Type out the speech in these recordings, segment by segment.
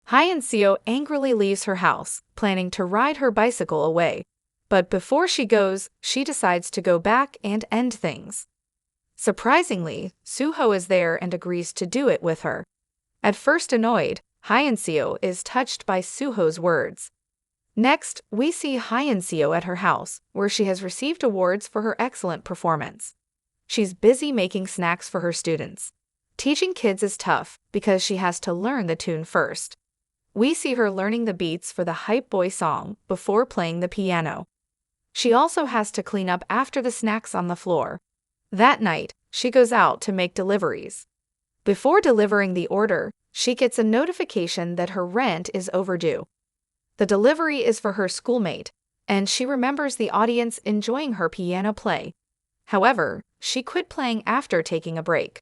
Hyenio angrily leaves her house, planning to ride her bicycle away. But before she goes, she decides to go back and end things. Surprisingly, Suho is there and agrees to do it with her. At first annoyed, Hyenio is touched by Suho's words. Next, we see Hyenio at her house, where she has received awards for her excellent performance. She's busy making snacks for her students. Teaching kids is tough because she has to learn the tune first. We see her learning the beats for the Hype Boy song before playing the piano. She also has to clean up after the snacks on the floor. That night, she goes out to make deliveries. Before delivering the order, she gets a notification that her rent is overdue. The delivery is for her schoolmate, and she remembers the audience enjoying her piano play. However, she quit playing after taking a break.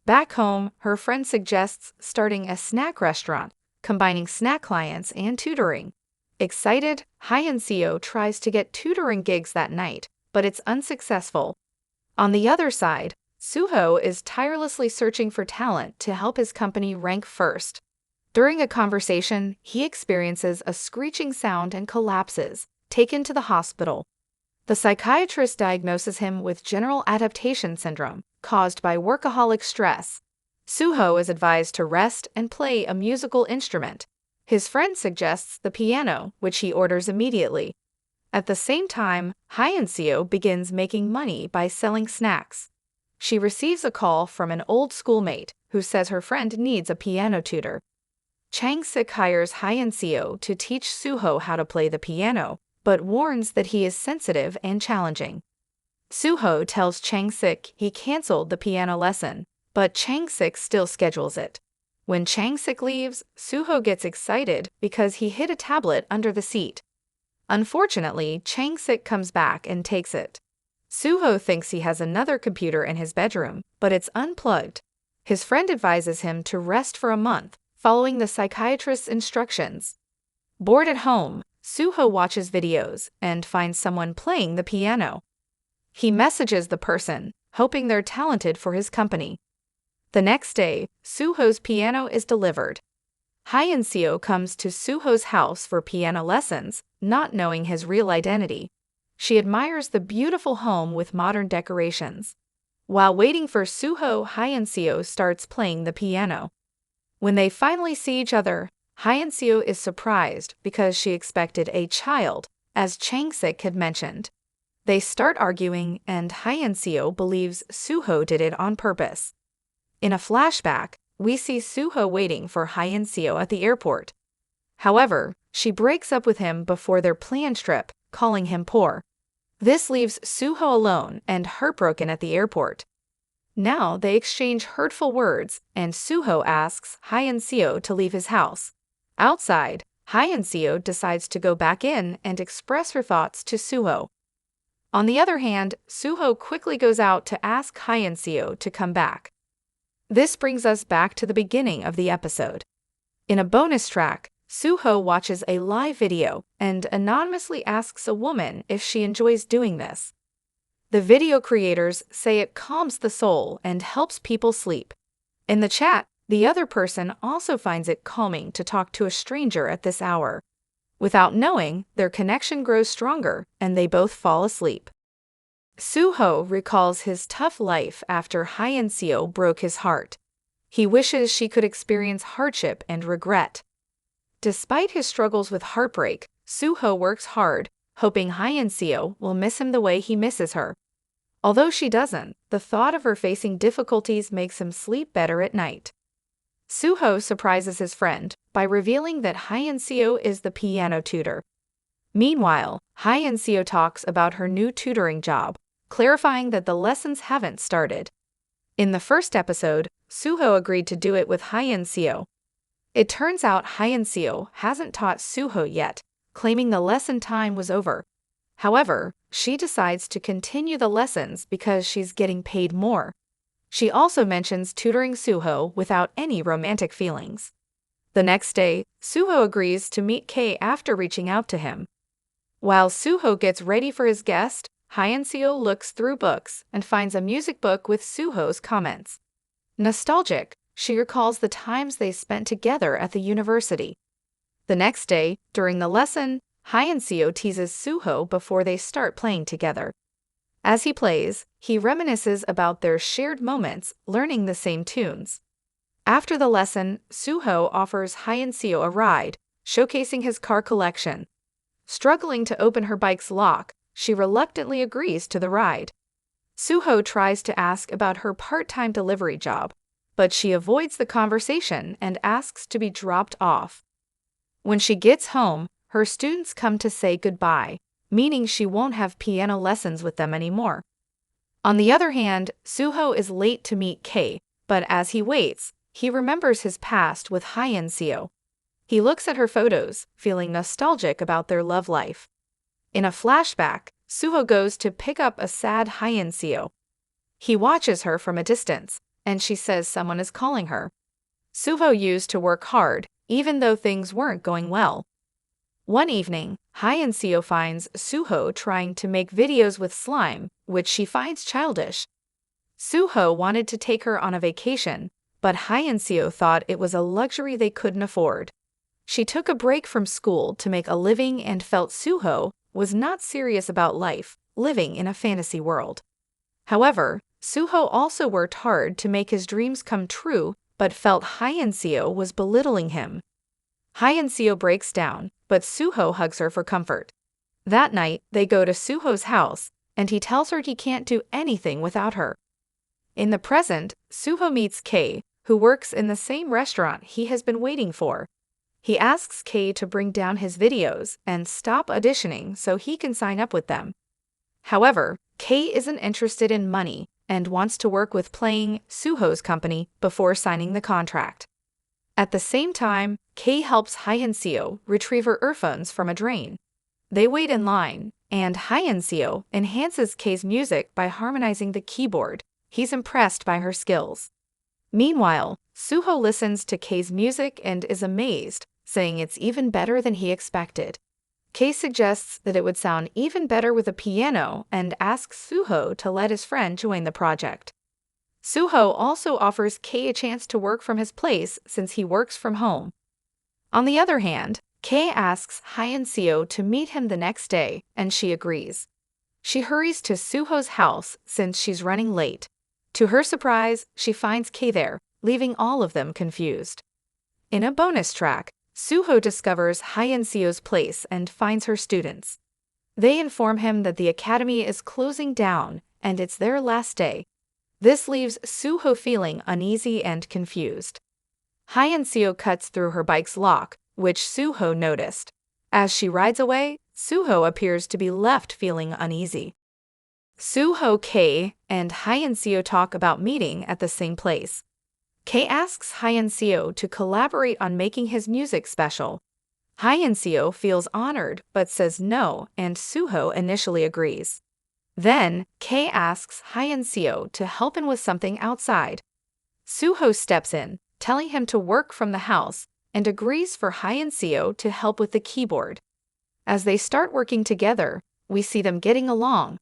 Back home, her friend suggests starting a snack restaurant, combining snack clients and tutoring. Excited, Hyenio tries to get tutoring gigs that night, but it's unsuccessful. On the other side, Suho is tirelessly searching for talent to help his company rank first. During a conversation, he experiences a screeching sound and collapses, taken to the hospital. The psychiatrist diagnoses him with general adaptation syndrome, caused by workaholic stress. Suho is advised to rest and play a musical instrument. His friend suggests the piano, which he orders immediately. At the same time, Hyenio begins making money by selling snacks. She receives a call from an old schoolmate who says her friend needs a piano tutor. Chang-sik hires Hyenio to teach Suho how to play the piano, but warns that he is sensitive and challenging. Suho tells Chang-sik he canceled the piano lesson, but Chang-sik still schedules it. When Chang-sik leaves, Suho gets excited because he hid a tablet under the seat. Unfortunately, Chang-sik comes back and takes it. Suho thinks he has another computer in his bedroom, but it's unplugged. His friend advises him to rest for a month, following the psychiatrist's instructions. Bored at home, Suho watches videos and finds someone playing the piano. He messages the person, hoping they're talented for his company. The next day, Suho's piano is delivered. Hyenio comes to Suho's house for piano lessons, not knowing his real identity. She admires the beautiful home with modern decorations. While waiting for Suho, Hyenio starts playing the piano. When they finally see each other, Hyenio is surprised because she expected a child, as Chang-sik had mentioned. They start arguing, and Hyenio believes Suho did it on purpose. In a flashback, we see Suho waiting for Hyenio at the airport. However, she breaks up with him before their planned trip, calling him poor. This leaves Suho alone and heartbroken at the airport. Now they exchange hurtful words, and Suho asks Hyenio to leave his house. Outside, Hyenio decides to go back in and express her thoughts to Suho. On the other hand, Suho quickly goes out to ask Hyenio to come back. This brings us back to the beginning of the episode. In a bonus track, Suho watches a live video and anonymously asks a woman if she enjoys doing this. The video creators say it calms the soul and helps people sleep. In the chat, the other person also finds it calming to talk to a stranger at this hour. Without knowing, their connection grows stronger and they both fall asleep. Suho recalls his tough life after Hyenio broke his heart. He wishes she could experience hardship and regret. Despite his struggles with heartbreak, Suho works hard, hoping Hyenio will miss him the way he misses her. Although she doesn't, the thought of her facing difficulties makes him sleep better at night. Suho surprises his friend by revealing that Hyenio is the piano tutor. Meanwhile, Hyenio talks about her new tutoring job, clarifying that the lessons haven't started. In the first episode, Suho agreed to do it with Hyenio. It turns out Hyenio hasn't taught Suho yet, claiming the lesson time was over. However, she decides to continue the lessons because she's getting paid more. She also mentions tutoring Suho without any romantic feelings. The next day, Suho agrees to meet Kei after reaching out to him. While Suho gets ready for his guest, Hyenio looks through books and finds a music book with Suho's comments. Nostalgic, she recalls the times they spent together at the university. The next day, during the lesson, Hyenio teases Suho before they start playing together. As he plays, he reminisces about their shared moments learning the same tunes. After the lesson, Suho offers Hyenio a ride, showcasing his car collection. Struggling to open her bike's lock, she reluctantly agrees to the ride. Suho tries to ask about her part-time delivery job, but she avoids the conversation and asks to be dropped off. When she gets home, her students come to say goodbye, meaning she won't have piano lessons with them anymore. On the other hand, Suho is late to meet Kei, but as he waits, he remembers his past with Hyenio. He looks at her photos, feeling nostalgic about their love life. In a flashback, Suho goes to pick up a sad Hyenio. He watches her from a distance, and she says someone is calling her. Suho used to work hard, even though things weren't going well. One evening, Hyenio finds Suho trying to make videos with slime, which she finds childish. Suho wanted to take her on a vacation, but Hyenio thought it was a luxury they couldn't afford. She took a break from school to make a living and felt Suho was not serious about life, living in a fantasy world. However, Suho also worked hard to make his dreams come true, but felt Hyenio was belittling him. Hyenio breaks down, but Suho hugs her for comfort. That night, they go to Suho's house, and he tells her he can't do anything without her. In the present, Suho meets Kei, who works in the same restaurant he has been waiting for. He asks Kei to bring down his videos and stop auditioning so he can sign up with them. However, Kei isn't interested in money and wants to work with playing Suho's company before signing the contract. At the same time, Kei helps Hyenio retrieve her earphones from a drain. They wait in line, and Hyenio enhances Kei's music by harmonizing the keyboard. He's impressed by her skills. Meanwhile, Suho listens to Kei's music and is amazed, saying it's even better than he expected. Kei suggests that it would sound even better with a piano and asks Suho to let his friend join the project. Suho also offers Kei a chance to work from his place since he works from home. On the other hand, Kei asks Hyenio to meet him the next day, and she agrees. She hurries to Suho's house since she's running late. To her surprise, she finds Kei there, leaving all of them confused. In a bonus track, Suho discovers Hyenio's place and finds her students. They inform him that the academy is closing down and it's their last day. This leaves Suho feeling uneasy and confused. Hyenio cuts through her bike's lock, which Suho noticed. As she rides away, Suho appears to be left feeling uneasy. Suho, Kei, and Hyenio talk about meeting at the same place. Kei asks Hyenio to collaborate on making his music special. Hyenio feels honored but says no, and Suho initially agrees. Then, Kei asks Hyenio to help him with something outside. Suho steps in, telling him to work from the house, and agrees for Hyenio to help with the keyboard. As they start working together, we see them getting along.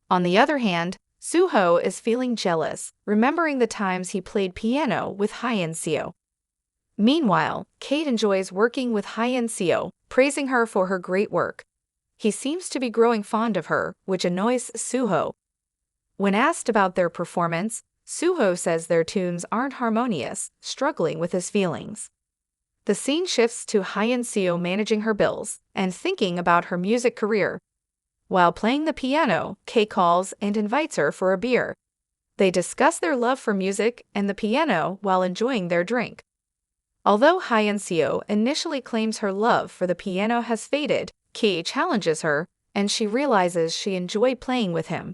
On the other hand, Suho is feeling jealous, remembering the times he played piano with Hyenio. Meanwhile, Kate enjoys working with Hyenio, praising her for her great work. He seems to be growing fond of her, which annoys Suho. When asked about their performance, Suho says their tunes aren't harmonious, struggling with his feelings. The scene shifts to Hyenio managing her bills and thinking about her music career. While playing the piano, Kei calls and invites her for a beer. They discuss their love for music and the piano while enjoying their drink. Although Hyenio initially claims her love for the piano has faded, Kei challenges her, and she realizes she enjoyed playing with him.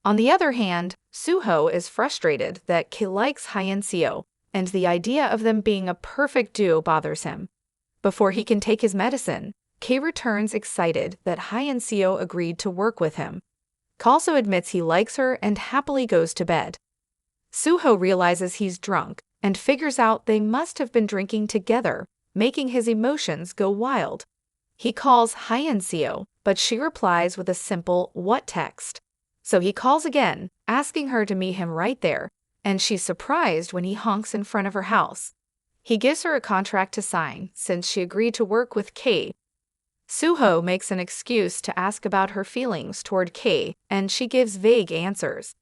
On the other hand, Suho is frustrated that Kei likes Hyenio, and the idea of them being a perfect duo bothers him. Before he can take his medicine, Kei returns excited that Hyenio agreed to work with him. Kei also admits he likes her and happily goes to bed. Suho realizes he's drunk and figures out they must have been drinking together, making his emotions go wild. He calls Hyenio, but she replies with a simple "what" text. So he calls again, asking her to meet him right there, and she's surprised when he honks in front of her house. He gives her a contract to sign since she agreed to work with Kay. Suho makes an excuse to ask about her feelings toward Kay, and she gives vague answers.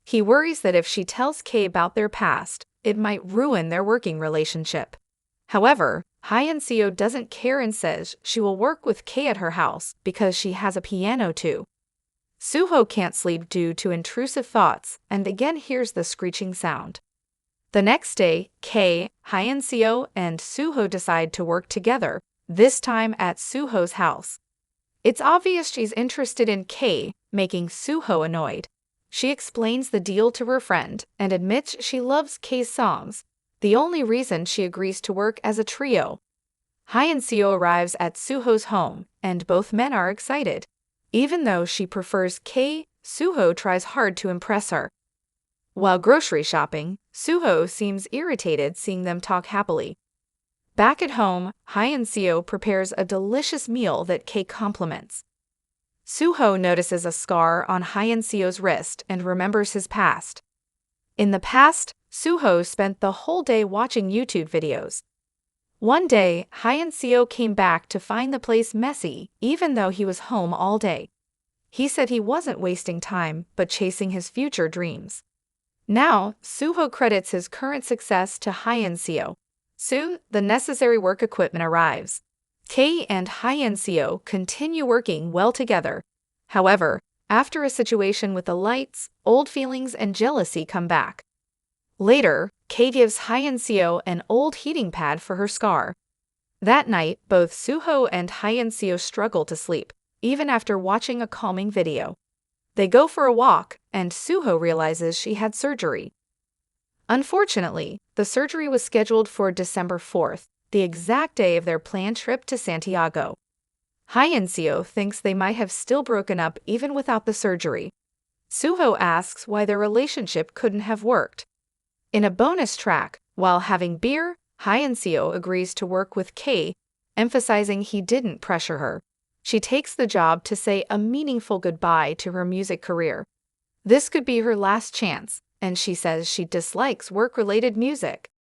He worries that if she tells Kay about their past, it might ruin their working relationship. However, Hyenio doesn't care and says she will work with Kay at her house because she has a piano too. Suho can't sleep due to intrusive thoughts and again hears the screeching sound. The next day, Kay, Hyenio, and Suho decide to work together, this time at Suho's house. It's obvious she's interested in Kay, making Suho annoyed. She explains the deal to her friend and admits she loves Kay's songs, the only reason she agrees to work as a trio. Hyenio arrives at Suho's home, and both men are excited. Even though she prefers Kay, Suho tries hard to impress her. While grocery shopping, Suho seems irritated seeing them talk happily. Back at home, Hyenio prepares a delicious meal that Kay compliments. Suho notices a scar on Hyenio's wrist and remembers his past. In the past, Suho spent the whole day watching YouTube videos. One day, Hyenio came back to find the place messy, even though he was home all day. He said he wasn't wasting time, but chasing his future dreams. Now, Suho credits his current success to Hyenio. Soon, the necessary work equipment arrives. Kay and Hyenio continue working well together. However, after a situation with the lights, old feelings and jealousy come back. Later, Kay gives Hyenio an old heating pad for her scar. That night, both Suho and Hyenio struggle to sleep, even after watching a calming video. They go for a walk, and Suho realizes she had surgery. Unfortunately, the surgery was scheduled for December 4th, the exact day of their planned trip to Santiago. Hyenio thinks they might have still broken up even without the surgery. Suho asks why their relationship couldn't have worked. In a bonus track, while having beer, Hyenio agrees to work with Kay, emphasizing he didn't pressure her. She takes the job to say a meaningful goodbye to her music career. This could be her last chance, and she says she dislikes work-related music.